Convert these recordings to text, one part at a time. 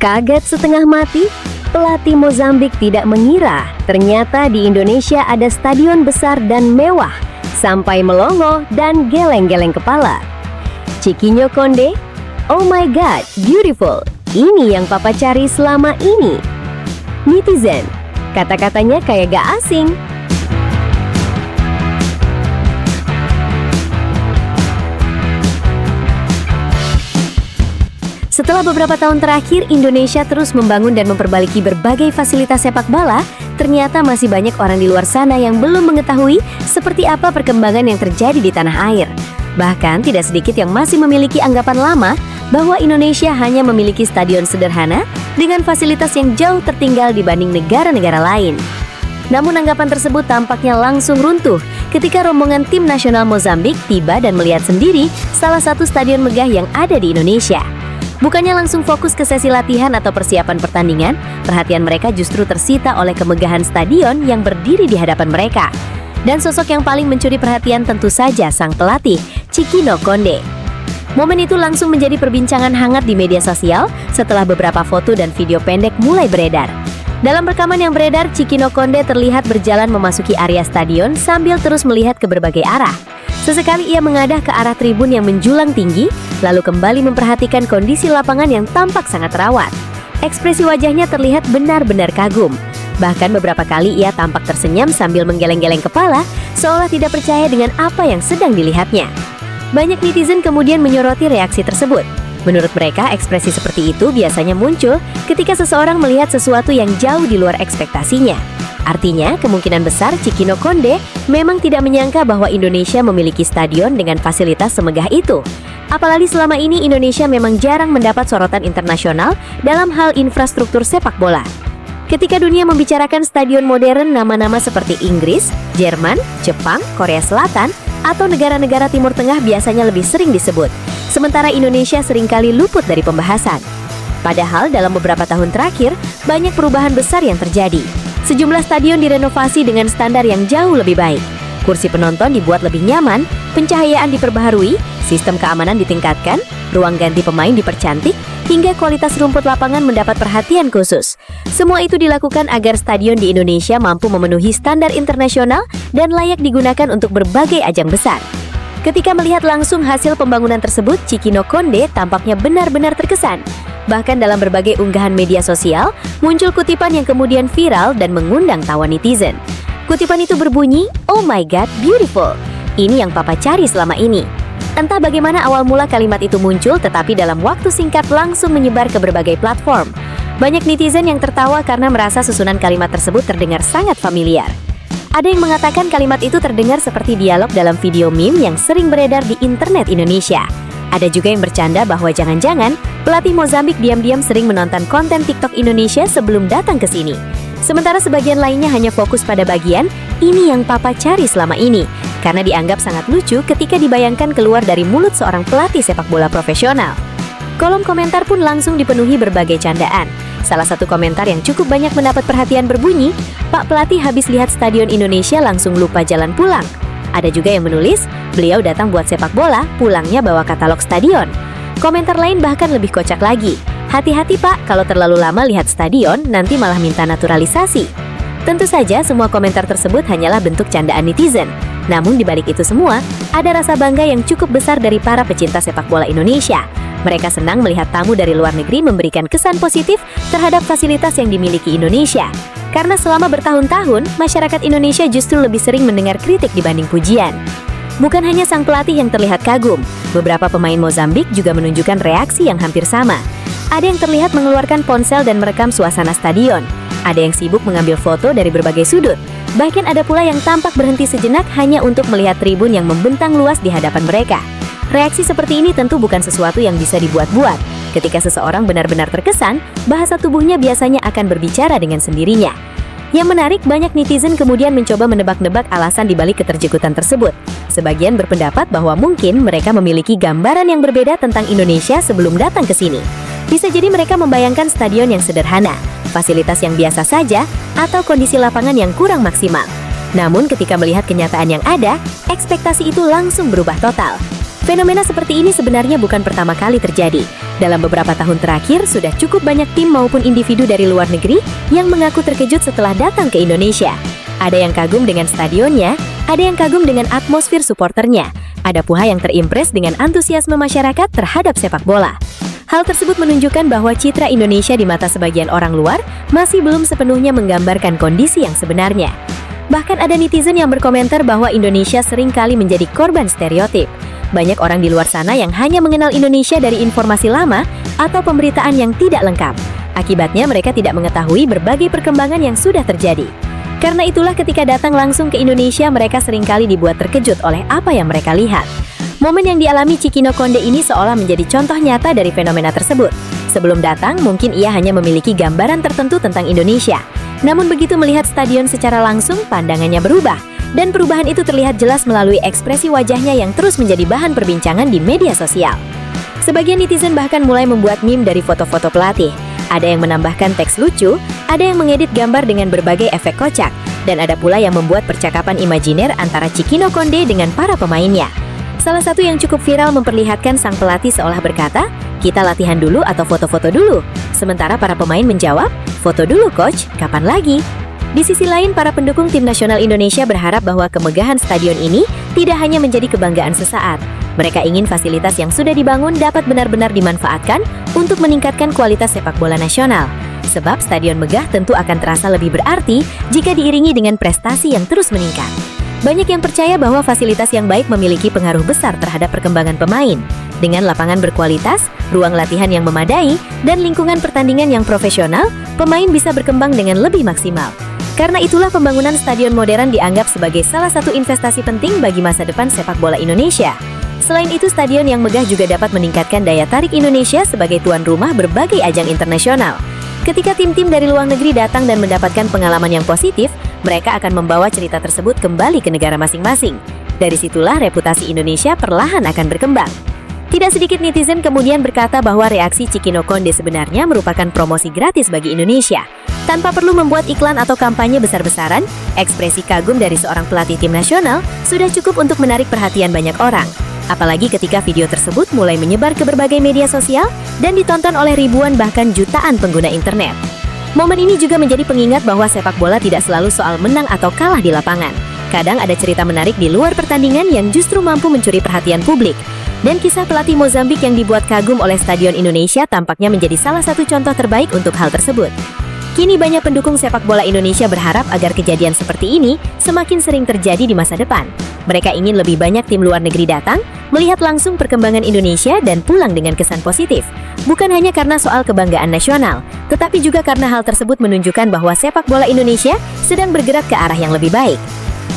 Kaget setengah mati, pelatih Mozambik tidak mengira ternyata di Indonesia ada stadion besar dan mewah, sampai melongo dan geleng-geleng kepala. Chiquinho Conde, oh my god, beautiful, ini yang papa cari selama ini. Netizen, kata-katanya kayak gak asing. Setelah beberapa tahun terakhir, Indonesia terus membangun dan memperbaiki berbagai fasilitas sepak bola, ternyata masih banyak orang di luar sana yang belum mengetahui seperti apa perkembangan yang terjadi di tanah air. Bahkan tidak sedikit yang masih memiliki anggapan lama bahwa Indonesia hanya memiliki stadion sederhana dengan fasilitas yang jauh tertinggal dibanding negara-negara lain. Namun anggapan tersebut tampaknya langsung runtuh ketika rombongan tim nasional Mozambik tiba dan melihat sendiri salah satu stadion megah yang ada di Indonesia. Bukannya langsung fokus ke sesi latihan atau persiapan pertandingan, perhatian mereka justru tersita oleh kemegahan stadion yang berdiri di hadapan mereka. Dan sosok yang paling mencuri perhatian tentu saja sang pelatih, Chiquinho Conde. Momen itu langsung menjadi perbincangan hangat di media sosial setelah beberapa foto dan video pendek mulai beredar. Dalam rekaman yang beredar, Chiquinho Conde terlihat berjalan memasuki area stadion sambil terus melihat ke berbagai arah. Sesekali ia mengadah ke arah tribun yang menjulang tinggi, lalu kembali memperhatikan kondisi lapangan yang tampak sangat rawan. Ekspresi wajahnya terlihat benar-benar kagum. Bahkan beberapa kali ia tampak tersenyum sambil menggeleng-geleng kepala, seolah tidak percaya dengan apa yang sedang dilihatnya. Banyak netizen kemudian menyoroti reaksi tersebut. Menurut mereka, ekspresi seperti itu biasanya muncul ketika seseorang melihat sesuatu yang jauh di luar ekspektasinya. Artinya, kemungkinan besar Chiquinho Conde memang tidak menyangka bahwa Indonesia memiliki stadion dengan fasilitas semegah itu. Apalagi selama ini Indonesia memang jarang mendapat sorotan internasional dalam hal infrastruktur sepak bola. Ketika dunia membicarakan stadion modern, nama-nama seperti Inggris, Jerman, Jepang, Korea Selatan, atau negara-negara Timur Tengah biasanya lebih sering disebut. Sementara Indonesia seringkali luput dari pembahasan. Padahal dalam beberapa tahun terakhir, banyak perubahan besar yang terjadi. Sejumlah stadion direnovasi dengan standar yang jauh lebih baik. Kursi penonton dibuat lebih nyaman, pencahayaan diperbaharui, sistem keamanan ditingkatkan, ruang ganti pemain dipercantik, hingga kualitas rumput lapangan mendapat perhatian khusus. Semua itu dilakukan agar stadion di Indonesia mampu memenuhi standar internasional dan layak digunakan untuk berbagai ajang besar. Ketika melihat langsung hasil pembangunan tersebut, Chiquinho Conde tampaknya benar-benar terkesan. Bahkan dalam berbagai unggahan media sosial, muncul kutipan yang kemudian viral dan mengundang tawa netizen. Kutipan itu berbunyi, oh my god, beautiful. Ini yang papa cari selama ini. Entah bagaimana awal mula kalimat itu muncul, tetapi dalam waktu singkat langsung menyebar ke berbagai platform. Banyak netizen yang tertawa karena merasa susunan kalimat tersebut terdengar sangat familiar. Ada yang mengatakan kalimat itu terdengar seperti dialog dalam video meme yang sering beredar di internet Indonesia. Ada juga yang bercanda bahwa jangan-jangan pelatih Mozambik diam-diam sering menonton konten TikTok Indonesia sebelum datang ke sini. Sementara sebagian lainnya hanya fokus pada bagian, ini yang papa cari selama ini, karena dianggap sangat lucu ketika dibayangkan keluar dari mulut seorang pelatih sepak bola profesional. Kolom komentar pun langsung dipenuhi berbagai candaan. Salah satu komentar yang cukup banyak mendapat perhatian berbunyi, Pak pelatih habis lihat stadion Indonesia langsung lupa jalan pulang. Ada juga yang menulis, beliau datang buat sepak bola, pulangnya bawa katalog stadion. Komentar lain bahkan lebih kocak lagi. Hati-hati pak, kalau terlalu lama lihat stadion, nanti malah minta naturalisasi. Tentu saja semua komentar tersebut hanyalah bentuk candaan netizen. Namun dibalik itu semua, ada rasa bangga yang cukup besar dari para pecinta sepak bola Indonesia. Mereka senang melihat tamu dari luar negeri memberikan kesan positif terhadap fasilitas yang dimiliki Indonesia. Karena selama bertahun-tahun, masyarakat Indonesia justru lebih sering mendengar kritik dibanding pujian. Bukan hanya sang pelatih yang terlihat kagum, beberapa pemain Mozambik juga menunjukkan reaksi yang hampir sama. Ada yang terlihat mengeluarkan ponsel dan merekam suasana stadion. Ada yang sibuk mengambil foto dari berbagai sudut. Bahkan ada pula yang tampak berhenti sejenak hanya untuk melihat tribun yang membentang luas di hadapan mereka. Reaksi seperti ini tentu bukan sesuatu yang bisa dibuat-buat. Ketika seseorang benar-benar terkesan, bahasa tubuhnya biasanya akan berbicara dengan sendirinya. Yang menarik, banyak netizen kemudian mencoba menebak-nebak alasan dibalik keterjegutan tersebut. Sebagian berpendapat bahwa mungkin mereka memiliki gambaran yang berbeda tentang Indonesia sebelum datang ke sini. Bisa jadi mereka membayangkan stadion yang sederhana, fasilitas yang biasa saja, atau kondisi lapangan yang kurang maksimal. Namun ketika melihat kenyataan yang ada, ekspektasi itu langsung berubah total. Fenomena seperti ini sebenarnya bukan pertama kali terjadi. Dalam beberapa tahun terakhir, sudah cukup banyak tim maupun individu dari luar negeri yang mengaku terkejut setelah datang ke Indonesia. Ada yang kagum dengan stadionnya, ada yang kagum dengan atmosfer suporternya, ada pula yang terimpress dengan antusiasme masyarakat terhadap sepak bola. Hal tersebut menunjukkan bahwa citra Indonesia di mata sebagian orang luar masih belum sepenuhnya menggambarkan kondisi yang sebenarnya. Bahkan ada netizen yang berkomentar bahwa Indonesia seringkali menjadi korban stereotip. Banyak orang di luar sana yang hanya mengenal Indonesia dari informasi lama atau pemberitaan yang tidak lengkap. Akibatnya mereka tidak mengetahui berbagai perkembangan yang sudah terjadi. Karena itulah ketika datang langsung ke Indonesia, mereka seringkali dibuat terkejut oleh apa yang mereka lihat. Momen yang dialami Cikino Konde ini seolah menjadi contoh nyata dari fenomena tersebut. Sebelum datang, mungkin ia hanya memiliki gambaran tertentu tentang Indonesia. Namun begitu melihat stadion secara langsung, pandangannya berubah. Dan perubahan itu terlihat jelas melalui ekspresi wajahnya yang terus menjadi bahan perbincangan di media sosial. Sebagian netizen bahkan mulai membuat meme dari foto-foto pelatih. Ada yang menambahkan teks lucu, ada yang mengedit gambar dengan berbagai efek kocak, dan ada pula yang membuat percakapan imajiner antara Cikino Konde dengan para pemainnya. Salah satu yang cukup viral memperlihatkan sang pelatih seolah berkata, "Kita latihan dulu atau foto-foto dulu?" Sementara para pemain menjawab, "Foto dulu coach, kapan lagi?" Di sisi lain, para pendukung tim nasional Indonesia berharap bahwa kemegahan stadion ini tidak hanya menjadi kebanggaan sesaat. Mereka ingin fasilitas yang sudah dibangun dapat benar-benar dimanfaatkan untuk meningkatkan kualitas sepak bola nasional. Sebab stadion megah tentu akan terasa lebih berarti jika diiringi dengan prestasi yang terus meningkat. Banyak yang percaya bahwa fasilitas yang baik memiliki pengaruh besar terhadap perkembangan pemain. Dengan lapangan berkualitas, ruang latihan yang memadai, dan lingkungan pertandingan yang profesional, pemain bisa berkembang dengan lebih maksimal. Karena itulah pembangunan stadion modern dianggap sebagai salah satu investasi penting bagi masa depan sepak bola Indonesia. Selain itu, stadion yang megah juga dapat meningkatkan daya tarik Indonesia sebagai tuan rumah berbagai ajang internasional. Ketika tim-tim dari luar negeri datang dan mendapatkan pengalaman yang positif, mereka akan membawa cerita tersebut kembali ke negara masing-masing. Dari situlah reputasi Indonesia perlahan akan berkembang. Tidak sedikit netizen kemudian berkata bahwa reaksi Cikino Konde sebenarnya merupakan promosi gratis bagi Indonesia. Tanpa perlu membuat iklan atau kampanye besar-besaran, ekspresi kagum dari seorang pelatih tim nasional sudah cukup untuk menarik perhatian banyak orang. Apalagi ketika video tersebut mulai menyebar ke berbagai media sosial dan ditonton oleh ribuan bahkan jutaan pengguna internet. Momen ini juga menjadi pengingat bahwa sepak bola tidak selalu soal menang atau kalah di lapangan. Kadang ada cerita menarik di luar pertandingan yang justru mampu mencuri perhatian publik. Dan kisah pelatih Mozambik yang dibuat kagum oleh Stadion Indonesia tampaknya menjadi salah satu contoh terbaik untuk hal tersebut. Kini banyak pendukung sepak bola Indonesia berharap agar kejadian seperti ini semakin sering terjadi di masa depan. Mereka ingin lebih banyak tim luar negeri datang, melihat langsung perkembangan Indonesia dan pulang dengan kesan positif. Bukan hanya karena soal kebanggaan nasional, tetapi juga karena hal tersebut menunjukkan bahwa sepak bola Indonesia sedang bergerak ke arah yang lebih baik.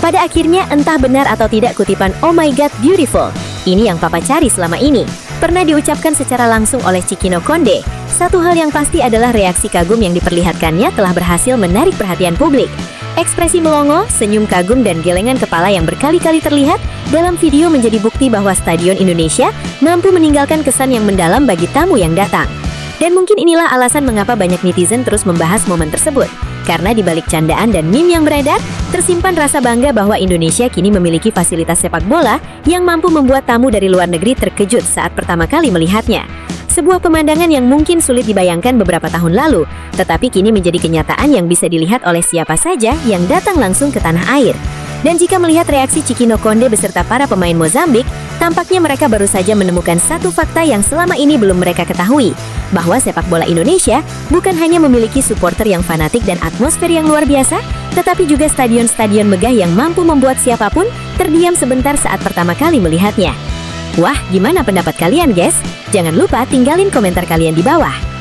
Pada akhirnya, entah benar atau tidak kutipan "Oh my God, beautiful" ini yang Papa cari selama ini pernah diucapkan secara langsung oleh Cikino Konde. Satu hal yang pasti adalah reaksi kagum yang diperlihatkannya telah berhasil menarik perhatian publik. Ekspresi melongo, senyum kagum, dan gelengan kepala yang berkali-kali terlihat dalam video menjadi bukti bahwa Stadion Indonesia mampu meninggalkan kesan yang mendalam bagi tamu yang datang. Dan mungkin inilah alasan mengapa banyak netizen terus membahas momen tersebut. Karena di balik candaan dan meme yang beredar, tersimpan rasa bangga bahwa Indonesia kini memiliki fasilitas sepak bola yang mampu membuat tamu dari luar negeri terkejut saat pertama kali melihatnya. Sebuah pemandangan yang mungkin sulit dibayangkan beberapa tahun lalu, tetapi kini menjadi kenyataan yang bisa dilihat oleh siapa saja yang datang langsung ke tanah air. Dan jika melihat reaksi Cikino Konde beserta para pemain Mozambik, tampaknya mereka baru saja menemukan satu fakta yang selama ini belum mereka ketahui, bahwa sepak bola Indonesia bukan hanya memiliki supporter yang fanatik dan atmosfer yang luar biasa, tetapi juga stadion-stadion megah yang mampu membuat siapapun terdiam sebentar saat pertama kali melihatnya. Wah, gimana pendapat kalian, guys? Jangan lupa tinggalin komentar kalian di bawah.